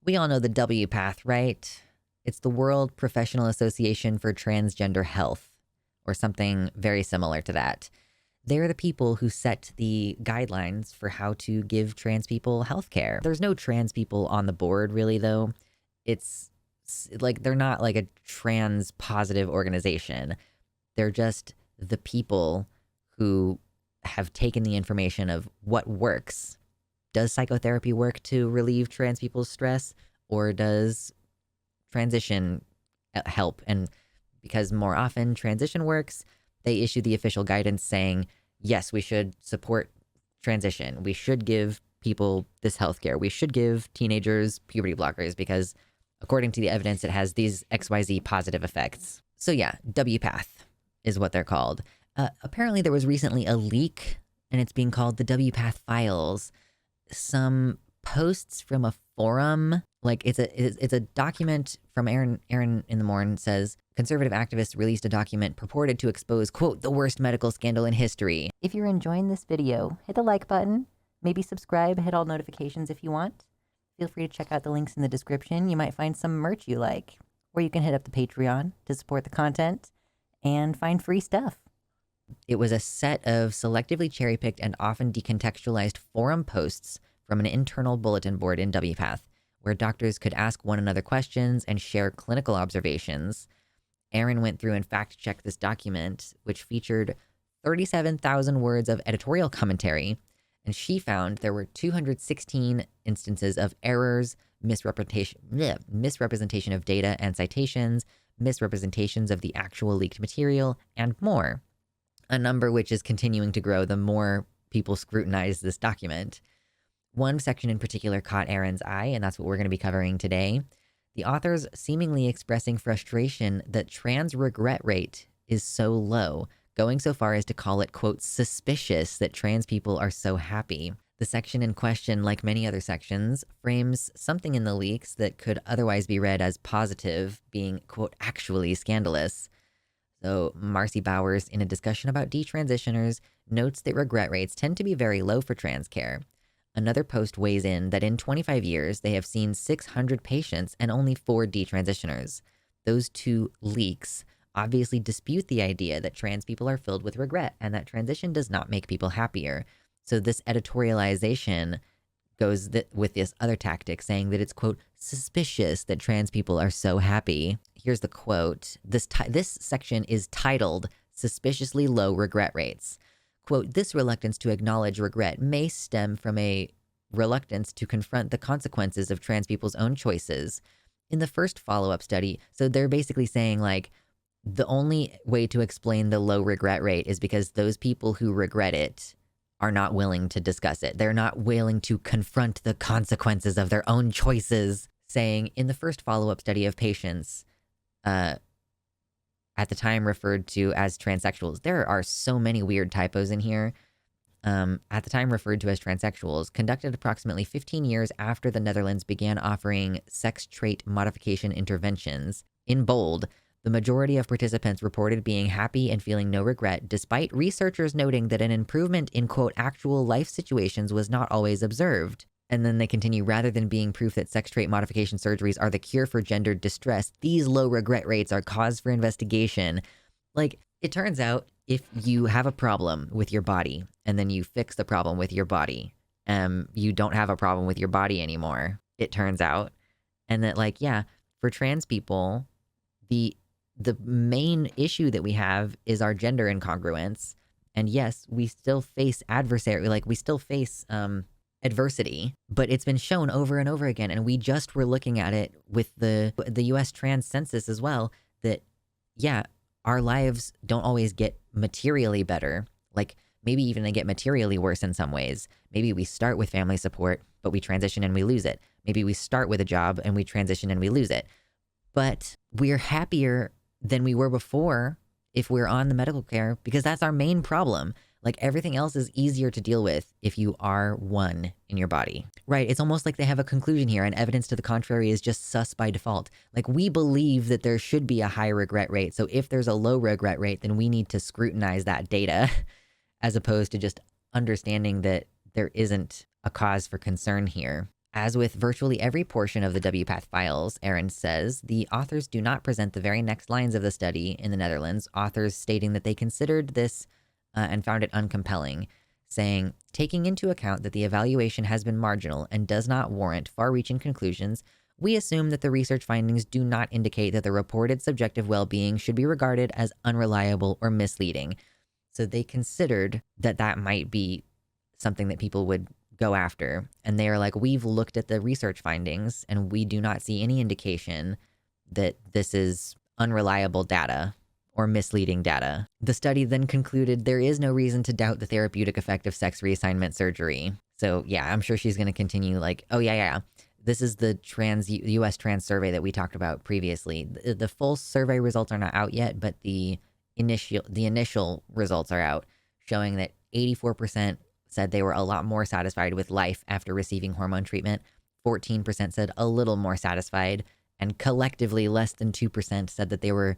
We all know the WPATH, right? It's the World Professional Association for Transgender Health, or something very similar to that. They're the people who set the guidelines for how to give trans people healthcare. There's no trans people on the board, really, though. It's like they're not like a trans positive organization. They're just the people who have taken the information of what works. Does psychotherapy work to relieve trans people's stress, or does transition help? And because more often transition works, they issue the official guidance saying, yes, we should support transition. We should give people this healthcare. We should give teenagers puberty blockers because according to the evidence, it has these XYZ positive effects. So yeah, WPATH is what they're called. Apparently there was recently a leak and it's being called the WPATH Files. Some posts from a forum, like it's a document from Aaron in the Morn says, conservative activists released a document purported to expose, quote, the worst medical scandal in history. If you're enjoying this video, hit the like button, maybe subscribe, hit all notifications if you want. Feel free to check out the links in the description. You might find some merch you like, or you can hit up the Patreon to support the content and find free stuff. It was a set of selectively cherry-picked and often decontextualized forum posts from an internal bulletin board in WPATH, where doctors could ask one another questions and share clinical observations. Aaron went through and fact-checked this document, which featured 37,000 words of editorial commentary, and she found there were 216 instances of errors, misrepresentation of data and citations, misrepresentations of the actual leaked material, and more. A number which is continuing to grow the more people scrutinize this document. One section in particular caught Aaron's eye, and that's what we're going to be covering today. The authors seemingly expressing frustration that trans regret rate is so low, going so far as to call it, quote, suspicious that trans people are so happy. The section in question, like many other sections, frames something in the leaks that could otherwise be read as positive, being, quote, actually scandalous. So Marcy Bowers, in a discussion about detransitioners, notes that regret rates tend to be very low for trans care. Another post weighs in that in 25 years, they have seen 600 patients and only 4 detransitioners. Those two leaks obviously dispute the idea that trans people are filled with regret and that transition does not make people happier. So this editorialization goes with this other tactic saying that it's, quote, suspicious that trans people are so happy. Here's the quote. This section is titled Suspiciously Low Regret Rates. Quote, this reluctance to acknowledge regret may stem from a reluctance to confront the consequences of trans people's own choices. In the first follow-up study, so they're basically saying like, the only way to explain the low regret rate is because those people who regret it are not willing to discuss it. They're not willing to confront the consequences of their own choices, saying in the first follow-up study of patients, at the time referred to as transsexuals. There are so many weird typos in here. At the time referred to as transsexuals, conducted approximately 15 years after the Netherlands began offering sex trait modification interventions. In bold, the majority of participants reported being happy and feeling no regret, despite researchers noting that an improvement in, quote, actual life situations was not always observed. And then they continue, rather than being proof that sex trait modification surgeries are the cure for gender distress, these low regret rates are cause for investigation. Like, it turns out if you have a problem with your body and then you fix the problem with your body, you don't have a problem with your body anymore, it turns out. And that, like, yeah, for trans people, the main issue that we have is our gender incongruence. And yes, we still face adversity, but it's been shown over and over again. And we just were looking at it with the US trans census as well, that, yeah, our lives don't always get materially better. Like maybe even they get materially worse in some ways. Maybe we start with family support, but we transition and we lose it. Maybe we start with a job and we transition and we lose it. But we're happier than we were before if we're on the medical care, because that's our main problem. Like everything else is easier to deal with if you are one in your body, right? It's almost like they have a conclusion here and evidence to the contrary is just sus by default. Like we believe that there should be a high regret rate. So if there's a low regret rate, then we need to scrutinize that data as opposed to just understanding that there isn't a cause for concern here. As with virtually every portion of the WPATH files, Aaron says, the authors do not present the very next lines of the study in the Netherlands, authors stating that they considered this and found it uncompelling, saying, taking into account that the evaluation has been marginal and does not warrant far-reaching conclusions, we assume that the research findings do not indicate that the reported subjective well-being should be regarded as unreliable or misleading. So they considered that that might be something that people would go after. And they are like, we've looked at the research findings and we do not see any indication that this is unreliable data or misleading data. The study then concluded there is no reason to doubt the therapeutic effect of sex reassignment surgery. So yeah, I'm sure she's going to continue like, oh yeah. This is the US trans survey that we talked about previously. The full survey results are not out yet, but the initial results are out, showing that 84% said they were a lot more satisfied with life after receiving hormone treatment. 14% said a little more satisfied, and collectively less than 2% said that they were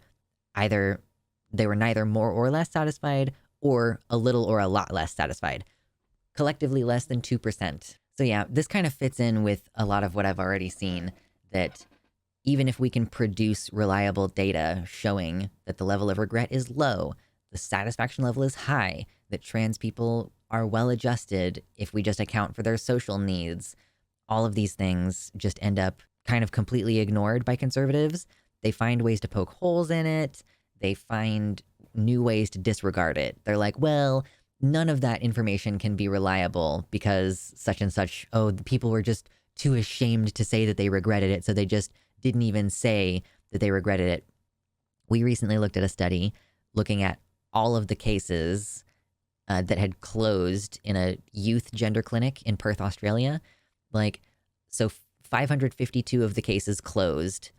neither more or less satisfied or a little or a lot less satisfied. Collectively less than 2%. So yeah, this kind of fits in with a lot of what I've already seen, that even if we can produce reliable data showing that the level of regret is low, the satisfaction level is high, that trans people are well adjusted if we just account for their social needs, all of these things just end up kind of completely ignored by conservatives. They find ways to poke holes in it. They find new ways to disregard it. They're like, well, none of that information can be reliable because such and such, oh, the people were just too ashamed to say that they regretted it, so they just didn't even say that they regretted it. We recently looked at a study looking at all of the cases that had closed in a youth gender clinic in Perth, Australia. Like, so 552 of the cases closed,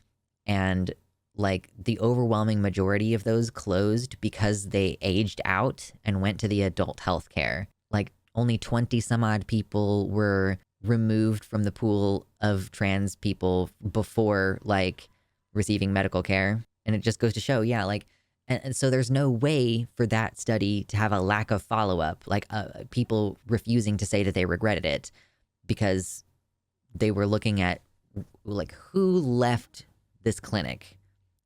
and like the overwhelming majority of those closed because they aged out and went to the adult health care. Like only 20 some odd people were removed from the pool of trans people before like receiving medical care. And it just goes to show, yeah, like, and so there's no way for that study to have a lack of follow-up, like people refusing to say that they regretted it because they were looking at like who left this clinic,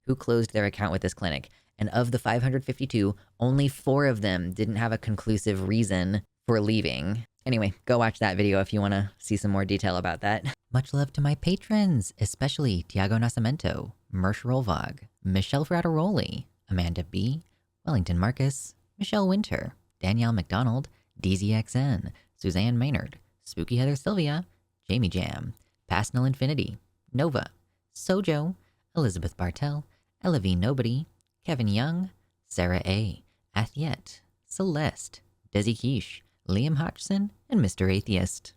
who closed their account with this clinic. And of the 552, only 4 of them didn't have a conclusive reason for leaving. Anyway, go watch that video if you want to see some more detail about that. Much love to my patrons, especially Tiago Nascimento, Mersh Rolvog, Michelle Frateroli, Amanda B., Wellington Marcus, Michelle Winter, Danielle McDonald, DZXN, Suzanne Maynard, Spooky Heather Sylvia, Jamie Jam, Pasnell Infinity, Nova, Sojo, Elizabeth Bartell, Ella V. Nobody, Kevin Young, Sarah A., Athiet, Celeste, Desi Quiche, Liam Hodgson, and Mr. Atheist.